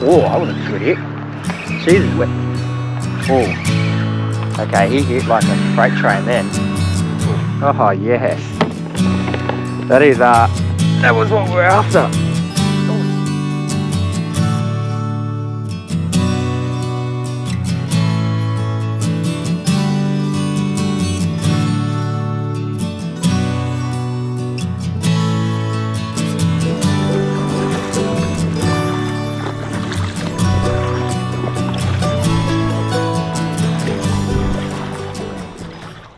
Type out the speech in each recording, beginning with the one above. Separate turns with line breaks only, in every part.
Oh, that was a good hit. Jesus, wet. Oh. Okay, he hit like a freight train then. Oh, yes. That was what we're after.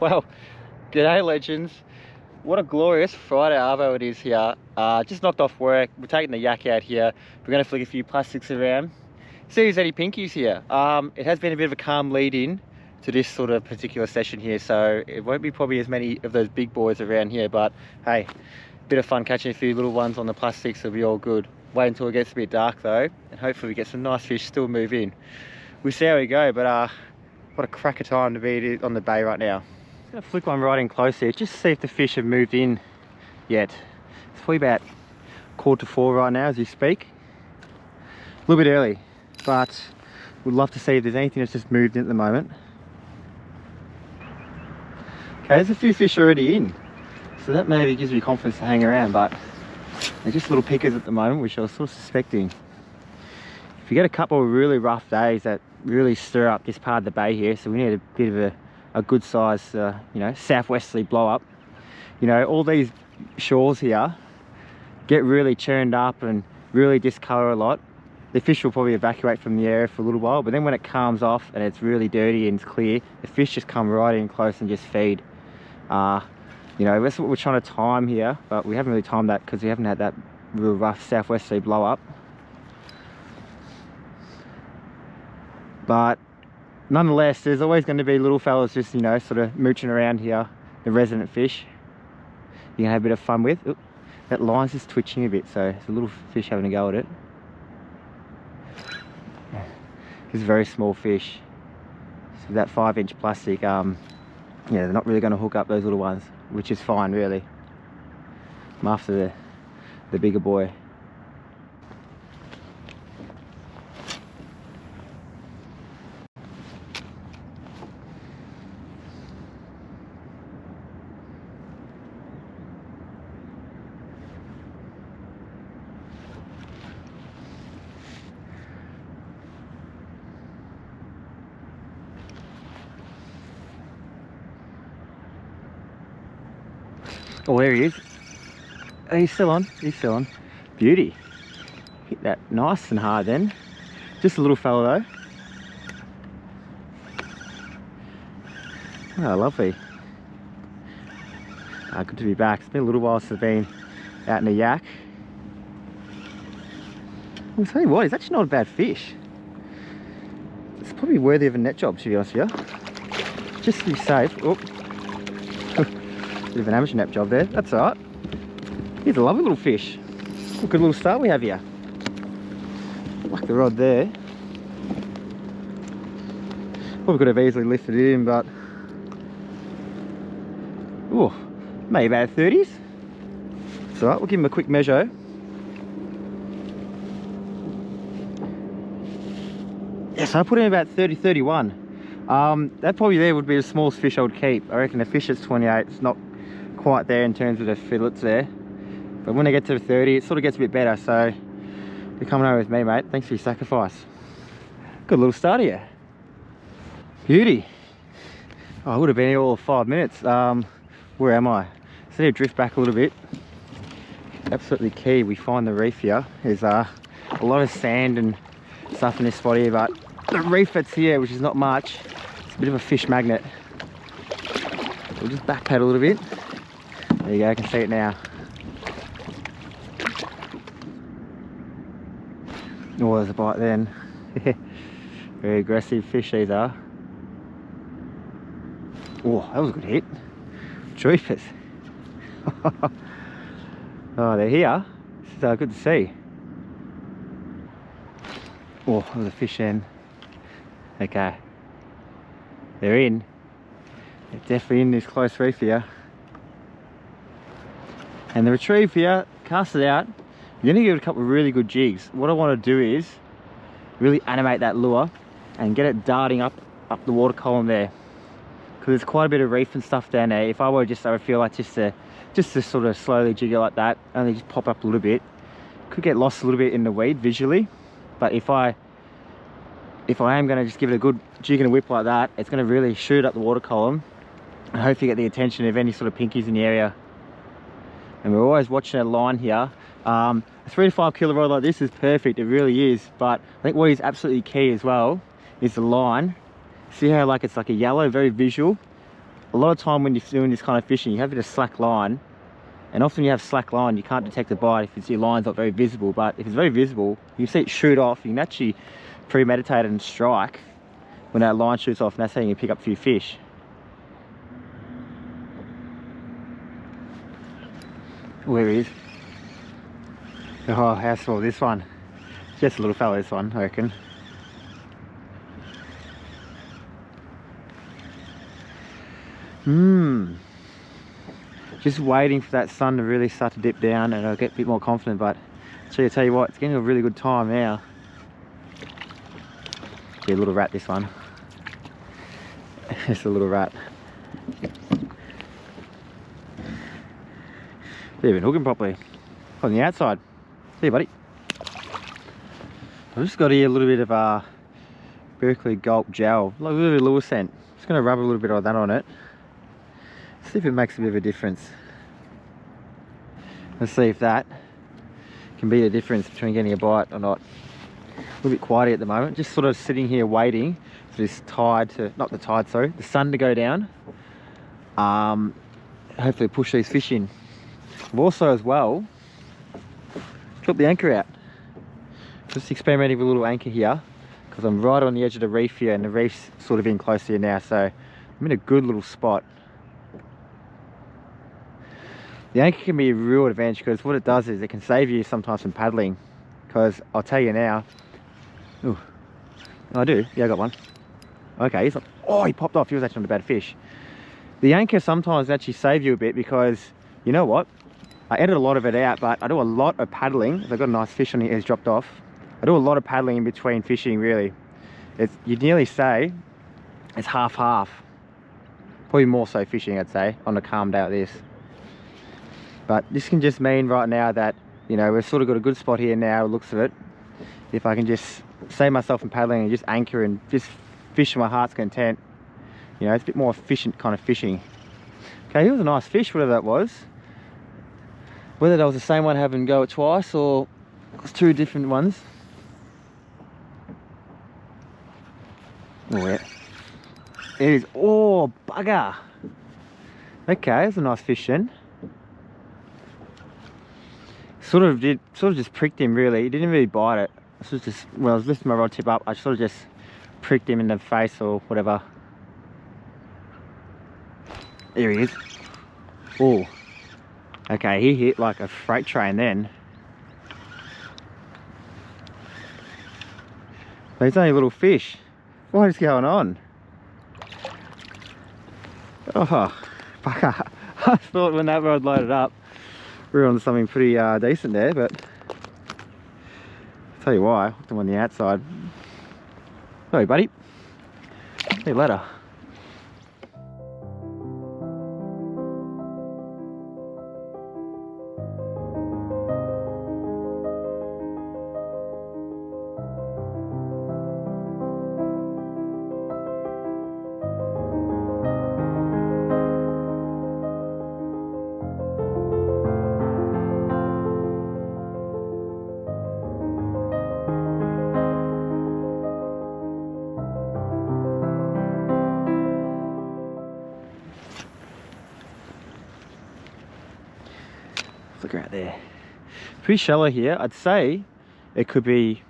Well, g'day legends. What a glorious Friday arvo it is here. Just knocked off work. We're taking the yak out here. We're going to flick a few plastics around. See if there's any pinkies here. It has been a bit of a calm lead in to this sort of particular session here, so it won't be probably as many of those big boys around here, but hey, bit of fun catching a few little ones on the plastics. It'll be all good. Wait until it gets a bit dark though, and hopefully we get some nice fish still move in. We'll see how we go, but what a cracker time to be on the bay right now. I'm gonna flick one right in close here, just to see if the fish have moved in yet. It's probably about 3:45 right now as you speak. A little bit early, but we'd love to see if there's anything that's just moved in at the moment. Okay, there's a few fish already in, so that maybe gives me confidence to hang around, but they're just little pickers at the moment, which I was sort of suspecting. If you get a couple of really rough days that really stir up this part of the bay here, so we need a bit of a good size, you know, southwesterly blow up. You know, all these shores here get really churned up and really discolor a lot. The fish will probably evacuate from the area for a little while, but then when it calms off and it's really dirty and it's clear, the fish just come right in close and just feed. You know, that's what we're trying to time here, but we haven't really timed that because we haven't had that real rough southwesterly blow up. But nonetheless, there's always going to be little fellas just, you know, sort of mooching around here, the resident fish you can have a bit of fun with. Oop, that line's just twitching a bit, so it's a little fish having a go at it. It's a very small fish, so that 5-inch plastic, yeah, they're not really going to hook up those little ones, which is fine really. I'm after the bigger boy. Oh, there he is. Oh, he's still on. He's still on. Beauty. Hit that nice and hard then. Just a little fella though. Oh, lovely. Good to be back. It's been a little while since I've been out in the yak. I'll tell you what, it's actually not a bad fish. It's probably worthy of a net job, to be honest with you. Just to be safe. Oh. Bit of an amateur net job there. That's alright. Here's a lovely little fish. Look at a little start we have here. Like the rod there. Probably could have easily lifted it in, but oh, maybe about 30s. It's alright, we'll give him a quick measure. Yes, I put in about 30, 31. That probably there would be the smallest fish I would keep. I reckon the fish that's 28, it's not quite there in terms of the fillets there, but when they get to 30 it sort of gets a bit better. So you're coming over with me, mate. Thanks for your sacrifice. Good little start here. Beauty. Oh, I would have been here all of 5 minutes. Where am I? So I need to drift back a little bit. Absolutely key we find the reef here. There's a lot of sand and stuff in this spot here, but the reef that's here, which is not much, it's a bit of a fish magnet. We'll just back pedal a little bit. There you go, I can see it now. Oh, there's a bite then. Very aggressive fish these are. Oh, that was a good hit. Jeepers. Oh, they're here. This is good to see. Oh, there's a fish in. Okay. They're in. They're definitely in this close reef here. And the retrieve here, cast it out. You're going to give it a couple of really good jigs. What I want to do is really animate that lure and get it darting up the water column there, because there's quite a bit of reef and stuff down there. If I were just, I would feel like just to sort of slowly jiggle like that, only just pop up a little bit, could get lost a little bit in the weed visually. But if I am going to just give it a good jig and a whip like that, it's going to really shoot up the water column and hopefully get the attention of any sort of pinkies in the area. And we're always watching a line here. A 3 to 5 kilo rod like this is perfect, it really is. But I think what is absolutely key as well is the line. See how it's like a yellow, very visual. A lot of time when you're doing this kind of fishing, you have a bit of slack line, and often you have slack line, you can't detect a bite if your line's not very visible. But if it's very visible, you see it shoot off, you can actually premeditate and strike when that line shoots off, and that's how you can pick up a few fish. Where he is. Oh, how small this one. Just a little fella, this one, I reckon. Just waiting for that sun to really start to dip down and I'll get a bit more confident. But I'll tell you what, it's getting a really good time now. Be a little rat, this one. It's a little rat. They've been hooking properly on the outside. See you, buddy. I've just got here a little bit of Berkeley Gulp gel, like a little bit of lure scent. Just going to rub a little bit of that on it. See if it makes a bit of a difference. Let's see if that can be the difference between getting a bite or not. A little bit quiet at the moment, just sort of sitting here waiting for this tide to, the sun to go down. Hopefully push these fish in. I've also as well dropped the anchor out. Just experimenting with a little anchor here, because I'm right on the edge of the reef here, and the reef's sort of in close here now, so I'm in a good little spot. The anchor can be a real advantage, because what it does is it can save you sometimes from paddling. Because I'll tell you now, ooh, I do, yeah, I got one. Okay, he's not, oh, he popped off, he was actually not a bad fish. The anchor sometimes actually save you a bit, because you know what? I edit a lot of it out, but I do a lot of paddling. I've got a nice fish on here, he's dropped off. I do a lot of paddling in between fishing, really. You'd nearly say it's half-half. Probably more so fishing, I'd say, on a calm day like this. But this can just mean right now that, you know, we've sort of got a good spot here now, looks of it. If I can just save myself from paddling and just anchor and just fish to my heart's content, you know, it's a bit more efficient kind of fishing. Okay, it was a nice fish, whatever that was. Whether that was the same one having to go it twice or it was two different ones. Oh, yeah. It is, oh, bugger. Okay, it's a nice fish then. Sort of just pricked him really. He didn't really bite it. This was just, when I was lifting my rod tip up, I sort of just pricked him in the face or whatever. There he is. Oh, okay, he hit like a freight train then. But he's only a little fish. What is going on? Oh, bugger. I thought when that rod loaded up, we were on something pretty decent there, but I'll tell you why, I hooked him on the outside. Sorry, buddy. See you later. Look right there. Pretty shallow here. I'd say it could be,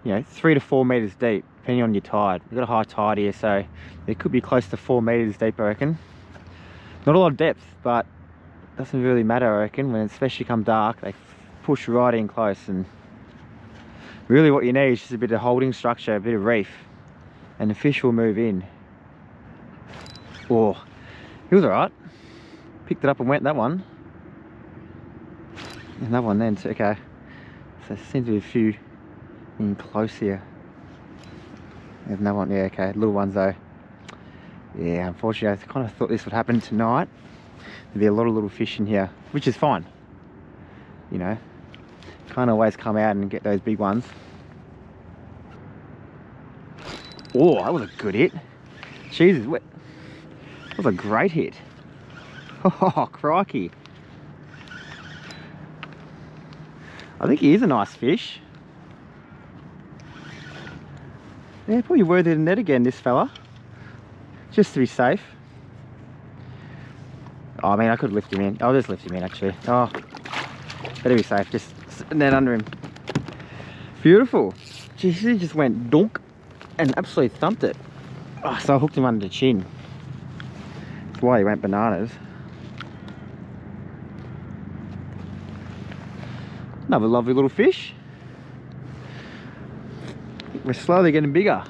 you know, 3 to 4 meters deep, depending on your tide. We've got a high tide here, so it could be close to 4 meters deep, I reckon. Not a lot of depth, but it doesn't really matter, I reckon. When it especially come dark, they push right in close, and really what you need is just a bit of holding structure, a bit of reef, and the fish will move in. Oh, he was alright. Picked it up and went, that one. Another one then, okay. So there seems to be a few in close here. There's another one. Yeah, okay. Little ones though. Yeah, unfortunately, I kind of thought this would happen tonight. There'd be a lot of little fish in here, which is fine. You know, can't always come out and get those big ones. Oh, that was a good hit. Jesus, that was a great hit. Oh, crikey. I think he is a nice fish. Yeah, probably worthy of the net again, this fella. Just to be safe. Oh, I mean, I could lift him in. I'll just lift him in, actually. Oh, better be safe. Just net under him. Beautiful. Jeez, he just went donk and absolutely thumped it. Oh, so I hooked him under the chin. That's why he went bananas. Another lovely little fish. We're slowly getting bigger.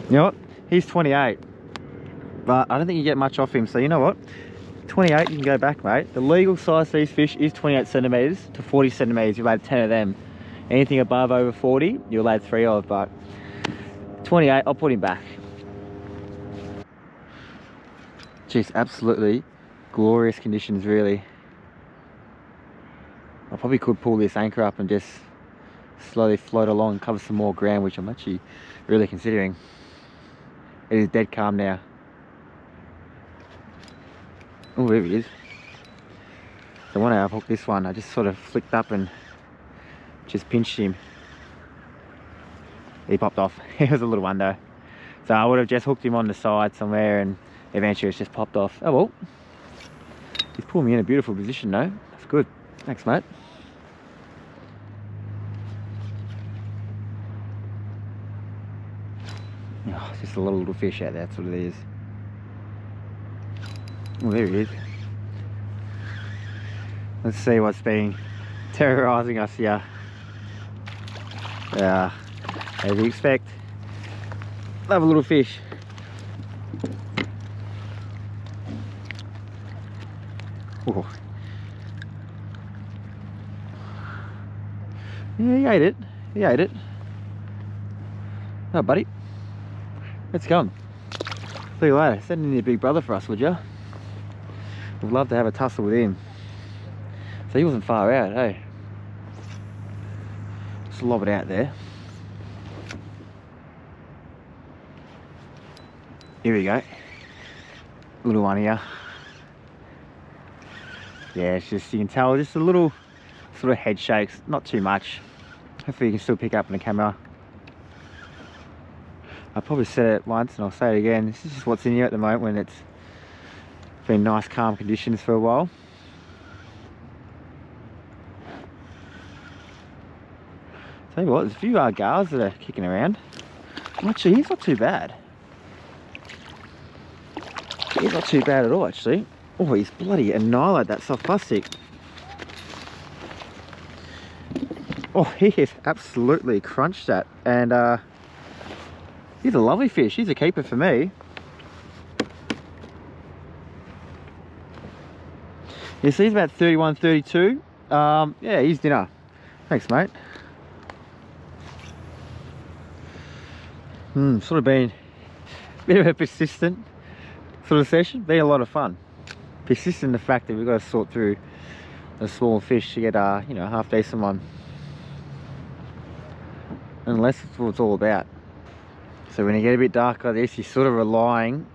You know what? He's 28. But I don't think you get much off him. So you know what? 28, you can go back, mate. The legal size for these fish is 28 centimetres to 40 centimetres. You'll add 10 of them. Anything above over 40, you'll add 3 of. But 28, I'll put him back. Jeez, absolutely glorious conditions, really. I probably could pull this anchor up and just slowly float along and cover some more ground, which I'm actually really considering. It is dead calm now. Oh, there he is. So when I hooked this one, I just sort of flicked up and just pinched him. He popped off. It was a little one though. So I would have just hooked him on the side somewhere and eventually it's just popped off. Oh well. He's pulling me in a beautiful position though. That's good. Thanks, mate. Oh, it's just a little fish out there, that's what it is. Oh, there he is. Let's see what's been terrorising us here. As you expect, love a little fish. Oh. Yeah, he ate it. He ate it. Oh, buddy. Let's go. See you later. Send in your big brother for us, would you? We'd love to have a tussle with him. So he wasn't far out, hey? Just lob it out there. Here we go. Little one here. Yeah, it's just, you can tell, just a little sort of head shakes, not too much. Hopefully you can still pick up on the camera. I probably said it once and I'll say it again. This is just what's in here at the moment when it's been nice calm conditions for a while. Tell you what, there's a few gars that are kicking around. Actually, he's not too bad. He's not too bad at all, actually. Oh, he's bloody annihilated that soft plastic. Oh, he has absolutely crunched that. And he's a lovely fish. He's a keeper for me. Yeah, so he's about 31, 32. Yeah, he's dinner. Thanks, mate. Sort of been a bit of a persistent sort of session. Been a lot of fun. Persistent in the fact that we've got to sort through a small fish to get you know, a half decent one. Unless it's what it's all about. So when you get a bit dark like this, you're sort of relying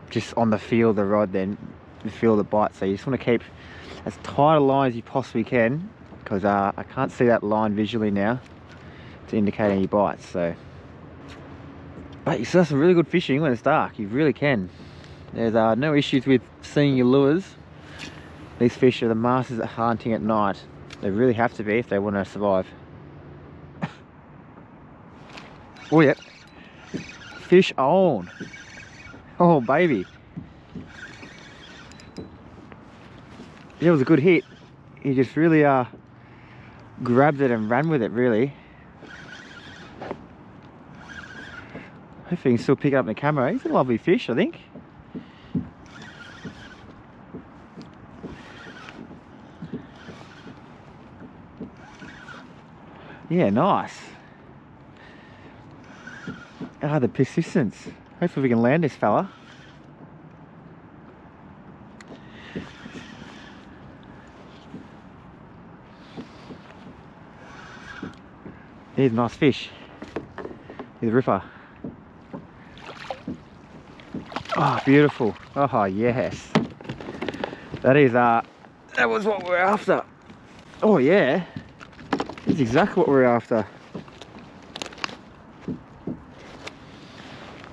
just on the feel of the rod, then the feel of the bite. So you just want to keep as tight a line as you possibly can, because I can't see that line visually now to indicate any bites. So, but you still have some really good fishing when it's dark. You really can. There's no issues with seeing your lures. These fish are the masters at hunting at night. They really have to be if they want to survive. Oh yeah. Fish on. Oh baby. Yeah, it was a good hit. He just really grabbed it and ran with it, really. Hopefully you can still pick it up in the camera. He's a lovely fish, I think. Yeah, nice. Ah, the persistence. Hopefully we can land this fella. Here's a nice fish. Here's a ripper. Oh, beautiful. Oh, yes. That is, that was what we're after. Oh, yeah. That's exactly what we're after.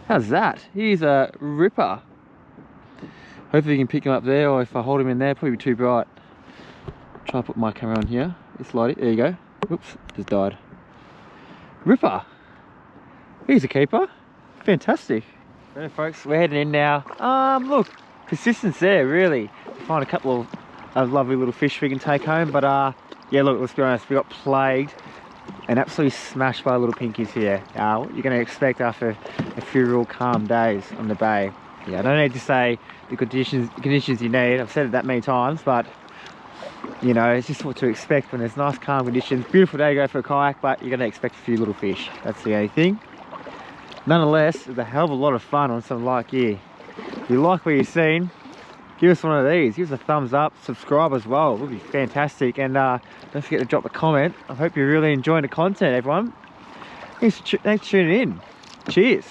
How's that? Here's a ripper. Hopefully you can pick him up there, or if I hold him in there, probably be too bright. Try to put my camera on here. It's lighty. There you go. Oops, just died. Ripper. Here's a keeper. Fantastic. Right, folks, we're heading in now. Look, persistence there, really. Find a couple of lovely little fish we can take home, but yeah, look, let's be honest, we got plagued and absolutely smashed by little pinkies here. What you're going to expect after a few real calm days on the bay. Yeah, I don't need to say the conditions you need. I've said it that many times, but you know, it's just what to expect when there's nice calm conditions. Beautiful day to go for a kayak, but you're going to expect a few little fish. That's the only thing. Nonetheless, it's a hell of a lot of fun on some light gear. If you like what you've seen, give us one of these. Give us a thumbs up, subscribe as well. It would be fantastic. And don't forget to drop a comment. I hope you're really enjoying the content, everyone. Thanks for tuning in. Cheers.